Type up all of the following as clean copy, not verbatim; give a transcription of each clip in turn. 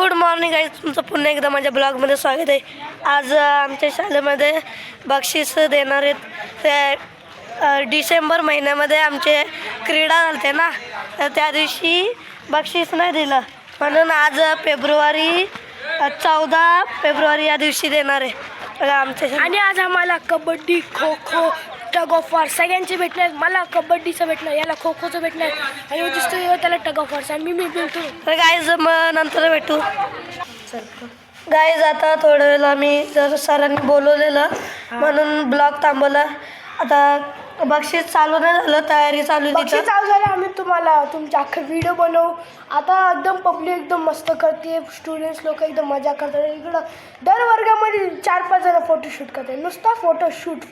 Good morning guys, तुमचं पुन्हा एकदा माझ्या ब्लॉगमध्ये स्वागत आहे. आज आमच्या शाळेमध्ये बक्षीस देणार आहेत. ते डिसेंबर महिन्यामध्ये आमचे क्रीडा झालते ना, तर त्या दिवशी बक्षीस नाही दिलं, म्हणून आज 14 फेब्रुवारी या दिवशी देणार आहे आमच्या. आणि आज आम्हाला kabaddi, kho kho, tug of war सगळ्यांचे भेटणार. मला कबड्डीचं भेटणार, याला खो खोचं भेटणार, आणि दिसतो त्याला टग ऑफ वॉर. आणि मी बोलतो तर गाईज मग नंतर भेटू. गाईज आता थोड्या वेळेला मी जर सरांनी बोलवलेलं म्हणून ब्लॉग थांबवला. आता बक्षीस चालू नाही झालं, तयारी चालू बक्षीस चालू झालं. आम्ही तुम्हाला तुमचे अख्खे व्हिडिओ बनवू. आता एकदम पब्लिक एकदम मस्त करते, स्टुडंट्स लोक एकदम मजा करतात. इकडं दर वर्गामध्ये 4-5 जण फोटोशूट करतात, नुसता फोटोशूट.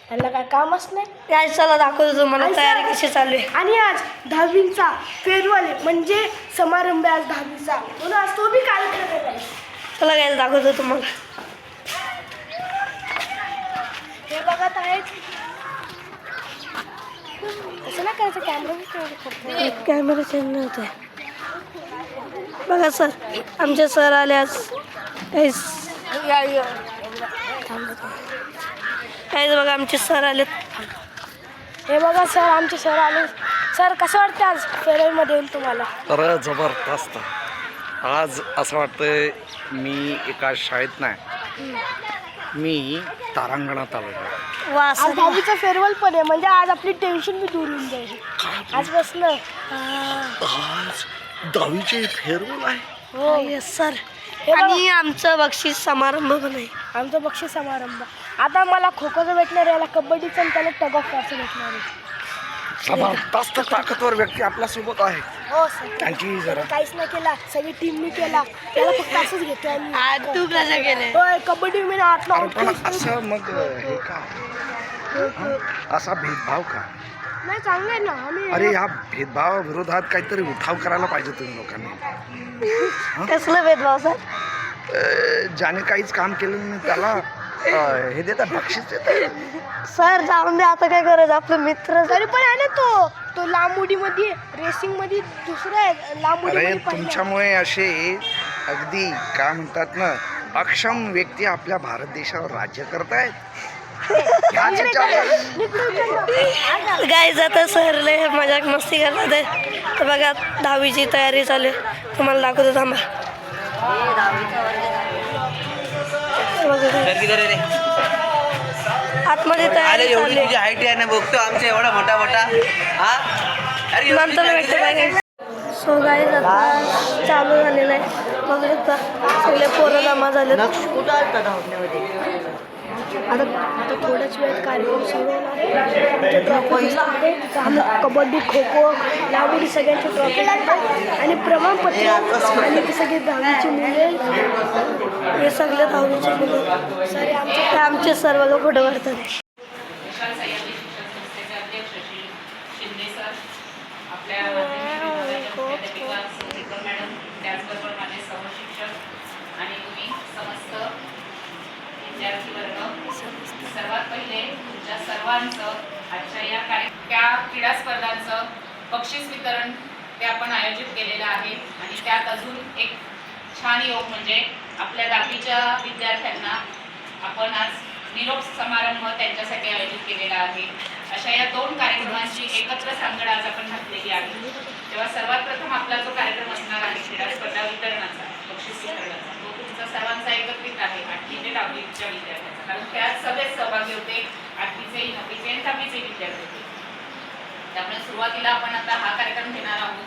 त्यांना काय कामच नाही. गाईज चला दाखवतो तुम्हाला तयारी कशी चालू आहे. आणि आज 10वीचा फेअरवेल म्हणजे समारंभ आज 10वीचा, म्हणून आज तो बी कार्यक्रम आहे. चला गाईज दाखवतो तुम्हाला. हे बघत आहेत, असं ना करायचं. कॅमेरा चेंज नव्हते. बघा सर, आमचे सर आले आज. काहीच बघा आमचे सर आलेत. हे बघा सर, आमचे सर आले. सर कसं वाटतं आज फेअरवेलमध्ये येऊन तुम्हाला? तर जबरदस्त. आज असं वाटतंय मी एका शाळेत नाही, मी तारांगणात आलो आहे. वा आज 10वीचा फेअरवेल पण आहे, म्हणजे आज आपली टेन्शन बी दूर होऊन जाईल आजपासून. आज 10वीचे फेअरवेल आहे. हो येस सर. आणि आमचं बक्षीस समारंभ पण आहे. आमचा बक्षीस समारंभ. आता मला खो खोचं भेटणार, याला कबड्डीचं, आणि त्याला टग ऑफ वॉरचं भेटणार आहे. जबरदस्त ताकदवर व्यक्ती आपल्या सोबत आहे. हो सर. त्यांची जरा काहीच नाही केला, सगळी टीमनी केला. त्याला फक्त असंच घेतो आम्ही. तू कसं केलं? होय, कबड्डी मी आतला पण असं मग हे का, असा भेदभाव का? नाही, चांगलं आहे ना. आम्ही अरे या भेदभावाविरोधात काहीतरी उठाव करायला पाहिजे तुम्ही लोकांनी. कसलं भेदभाव सर? ज्याने काहीच काम केलं नाही त्याला हे देतात, बक्षीस देतात. सर जाऊन दे, आता काय करायचं, आपलं मित्र. तरी पण आहे ना तो लांब उडीमध्ये, रेसिंगमध्ये दुसरा आहे. लांब अरे उडीमध्ये तुमच्यामुळे असे अगदी काय म्हणतात ना, अक्षम व्यक्ती आपल्या भारत देशावर राज्य करतायत. गाईज आता सर लय मजाक मस्ती करतात आहे. तर बघा 10वीची तयारी चालू आहे, तुम्हाला दाखवतो थांबा. आतमध्ये तयारी चालू आहे. हाईट आहे ना, बघतो आमच्या एवढा मोठा नंतर भेटतो काय. सो गाईज आता चालू झालेलं आहे. बघू शकता सगळे पोरं जमा झाले. आता थोड्याच वेळात कार्यक्रम सुरू होणार. कबड्डी, खो खो, लांबुडी सगळ्यांचे ट्रॉफी लागतात, आणि प्रमाणपत्र, आणि ते सगळे 10वीची मुले, हे सगळे 10वीचे मुलं. सर आमचे सर बघा फोटो काढतात. त्याचबरोबर माझे सहशिक्षक आणि तुम्ही समस्त विद्यार्थी वर्ग, सर्वात पहिले तुमच्या सर्वांचं आजच्या त्या क्रीडा स्पर्धांचं बक्षीस वितरण ते आपण आयोजित केलेलं आहे. आणि त्यात अजून एक छान योग म्हणजे आपल्या 10वीच्या विद्यार्थ्यांना आपण आज निरोप समारंभ त्यांच्यासाठी आयोजित केलेला आहे. अशा या 2 कार्यक्रमांची एकत्र सांगड आज आपण घातलेली आहे. तेव्हा सर्वात प्रथम आपला जो कार्यक्रम असणार आहे क्रीडा स्पर्धा वितरणाचा, बक्षीस वितरणाचा, तो तुमचा सर्वांचा एकत्रित आहे, 8वी ते 10वीच्या विद्यार्थ्यांचा. कारण त्यात सगळेच सहभागी होते, 8वीचे, 9वीचे आणि 10वीचे विद्यार्थी होते. त्यामुळे सुरुवातीला आपण आता हा कार्यक्रम घेणार आहोत.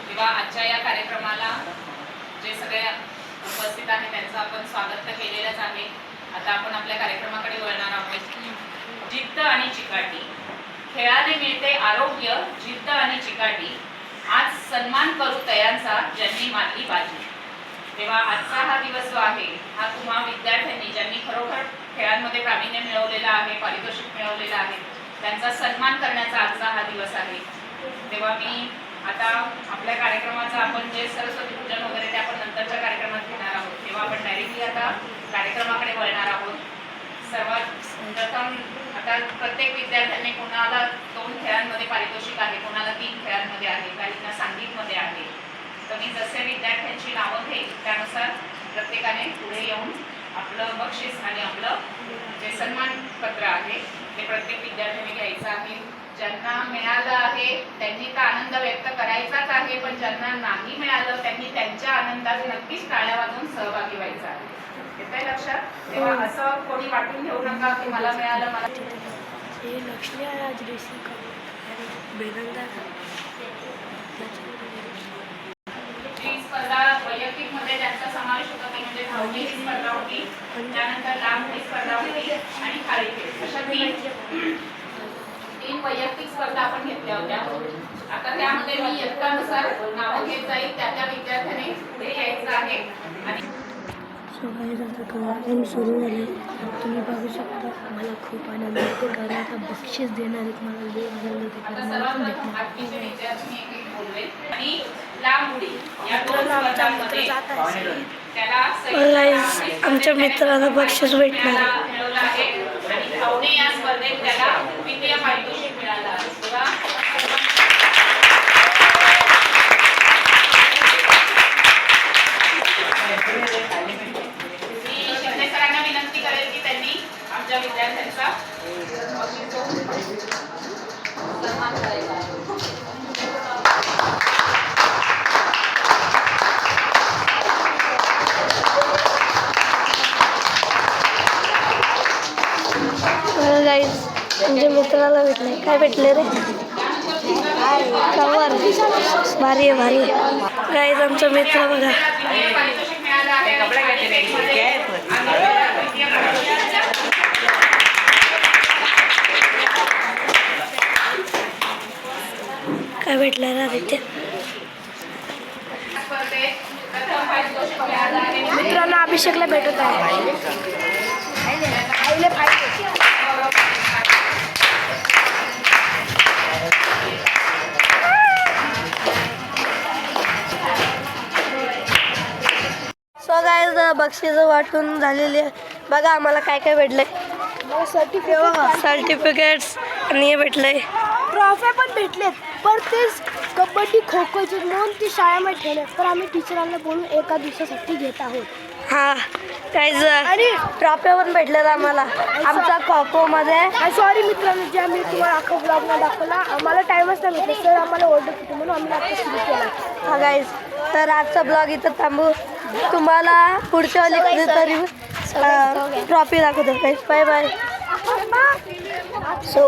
तेव्हा आजच्या या कार्यक्रमाला जे सगळे उपस्थित आहेत त्यांचं आपण स्वागत तर केलेलंच आहे. आता आपण आपल्या कार्यक्रमाकडे वळणार आहोत. जिद्द आणि चिकाटी. खेळाने मिळते आरोग्य, जिद्द आणि चिकाटी. आज सन्मान करू तयांचा ज्यांनी मारली बाजी. तेव्हा आजचा हा दिवस जो आहे हा तुम्हा विद्यार्थ्यांनी ज्यांनी खरोखर खेळांमध्ये प्रावीण्य मिळवलेलं आहे, पारितोषिक मिळवलेलं आहे, त्यांचा सन्मान करण्याचा आजचा हा दिवस आहे. तेव्हा मी आता आपल्या कार्यक्रमाचं आपण जे सरस्वती पूजन वगैरे ते आपण नंतरच्या कार्यक्रमात घेणार आहोत. तेव्हा आपण डायरेक्टली आता कार्यक्रमाकडे वळणार आहोत. सर्वात प्रथम आता प्रत्येक विद्यार्थ्यांनी कोणाला 2 खेळांमध्ये पारितोषिक आहे, कोणाला 3 खेळांमध्ये आहे, काहींना संगीतमध्ये आहे. तर मी जसे विद्यार्थ्यांची नावं प्रत्येकाने पुढे येऊन आपलं बक्षीस आणि आपलं जे सन्मानपत्र आहे ते प्रत्येक विद्यार्थ्याने घ्यायचं आहे. ज्यांना मिळालं आहे त्यांनी तर आनंद व्यक्त करायचाच आहे, पण ज्यांना नाही मिळालं त्यांनी त्यांच्या आनंदात नक्कीच टाळ्या वाजवून सहभागी व्हायचं आहे. येतंय लक्षात? तेव्हा असं कोणी वाटून घेऊ नका की मला मिळालं मला. लक्ष्मी आज रेसिंग ही स्पर्धा वैयक्तिकमध्ये ज्यांचा समावेश होता ते म्हणजे धावणे ही स्पर्धा होती, त्यानंतर लांब उडी स्पर्धा होती आणि खाली खेळ. अशा तीन वैयक्तिक स्पर्धा आपण घेतल्या होत्या. आता त्यामध्ये मी इयत्तानुसार नावं घेत जाईल. त्या विद्यार्थ्याने पुढे यायचं आहे आणि कार्यक्रम सुरू झाले. तुम्ही बघू शकता मला खूप आनंद होतो कारण आता बक्षीस देणार आहेत. मला लई आनंद होतो आता कारण मला सर्वात पण प्रथम भेटणार. बाकीचे विद्यार्थी एक बोलवेल आणि लांब उडी या दोन स्पर्धांमध्ये त्याला Guys, आमच्या मित्राला बक्षीस भेटणार आहे. मिळवलं आहे आणि धावणे या स्पर्धेत त्याला द्वितीय पारितोषिक मिळालं आहे. तेव्हा मी शिंदे सरांना विनंती करेल की त्यांनी आमच्या विद्यार्थ्यांचा सन्मान करायचा आहे. गाईज आमच्या मित्राला भेटले. काय भेटले रे? कवर भारी आहे भारी आहे. गाईज आमचा मित्र बघा. द्वितीय पारितोषिक मिळालं आहे. काय भेटलं रे आदित्य? स्पर्धेत प्रथम पारितोषिक मिळालं आहे. मित्रांनो अभिषेकला भेटत आहे. आईले फायदे. सो गाईज बक्षीस वाटून झालेली आहे. बघा आम्हाला काय काय भेटलंय. मला सर्टिफिकेट सर्टिफिकेट्स आणि हे भेटलंय. ट्रॉफ्या पण भेटलेत, पण तेच कबड्डी खो खोचे म्हणून ती शाळेमध्ये ठेवले. तर आम्ही टीचरांना बोलून एका दिवसासाठी घेत आहोत. हा गाईज आणि ट्रॉफ्या पण भेटल्यात आम्हाला आमचा खो खोमध्ये. सॉरी मित्रांनो, जे आम्ही तुम्हाला अख्खा ब्लॉग नाही दाखवला, आम्हाला टाईमच नाही भेटला. सर आम्हाला ओरडत होते म्हणून आम्ही आता सुरू केला. हा गाईज तर आजचा ब्लॉग इथं थांबू. तुम्हाला पुढच्या वेळी कधीतरी ट्रॉफी दाखवतो गाईज. Bye bye. सो